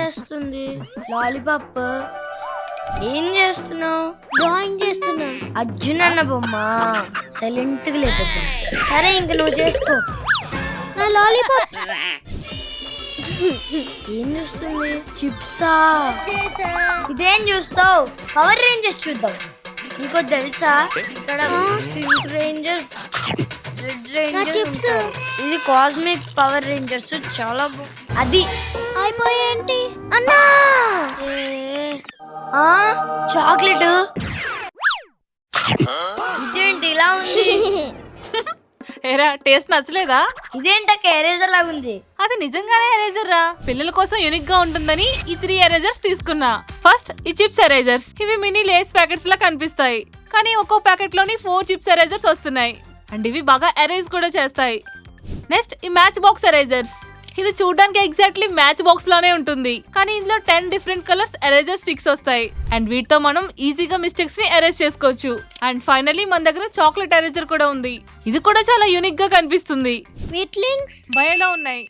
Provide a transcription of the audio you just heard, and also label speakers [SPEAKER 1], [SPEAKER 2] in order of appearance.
[SPEAKER 1] చేస్తుంది? లాలీపాప్ ఏం చేస్తున్నావు?
[SPEAKER 2] డ్రాయింగ్ చేస్తున్నా.
[SPEAKER 1] అర్జున్ అన్న బొమ్మ సైలెంట్ గా లేకపోతే సరే ఇంక నువ్వు చేసుకో.
[SPEAKER 2] నా లాలీపాప్స్.
[SPEAKER 1] ఏం చూస్తుంది? చిప్సా? ఇదేం చూస్తావు? పవర్ రేంజర్స్ చూద్దాం. నీకు తెలుసా ఇక్కడ pink ranger, red ranger
[SPEAKER 2] chips.
[SPEAKER 1] ఇది కాస్మిక్ పవర్ రేంజర్స్ చాలా అది
[SPEAKER 2] అయిపోయేంటి అన్నా?
[SPEAKER 1] చాక్లెట్ ఇదేంటి ఇలా ఉంది?
[SPEAKER 3] ఏరా టేస్ట్ నచ్చలేదా?
[SPEAKER 1] ఇదేంటక్క ఎరేజర్ లాగా ఉంది?
[SPEAKER 3] అది నిజంగానే ఎరేజర్ రా. పిల్లల కోసం యూనిక్ గా ఉంటుందని ఈ 3 ఎరేజర్స్ తీసుకున్నా. ఫస్ట్ ఈ చిప్స్ ఎరేజర్స్. ఇవి మినీ లేస్ ప్యాకెట్స్ లా కనిపిస్తాయి, కానీ ఒక్కో ప్యాకెట్ లోని 4 చిప్స్ ఎరేజర్స్ వస్తున్నాయి. అండ్ ఇవి బాగా ఎరేజ్ కూడా చేస్తాయి. నెక్స్ట్ ఈ మ్యాచ్ బాక్స్ ఎరేజర్స్. ఇది చూడడానికి ఎగ్జాక్ట్లీ మ్యాచ్ బాక్స్ లానే ఉంటుంది, కానీ ఇందులో 10 డిఫరెంట్ కలర్స్ ఎరేజర్ స్టిక్స్ వస్తాయి. అండ్ వీటితో మనం ఈజీగా మిస్టేక్స్ ని ఎరేజ్ చేసుకోవచ్చు. అండ్ ఫైనల్లీ మన దగ్గర చాక్లెట్ ఎరేజర్ కూడా ఉంది. ఇది కూడా చాలా యూనిక్ గా కనిపిస్తుంది.
[SPEAKER 2] వీట్లింగ్స్
[SPEAKER 3] బయోలో ఉన్నాయి.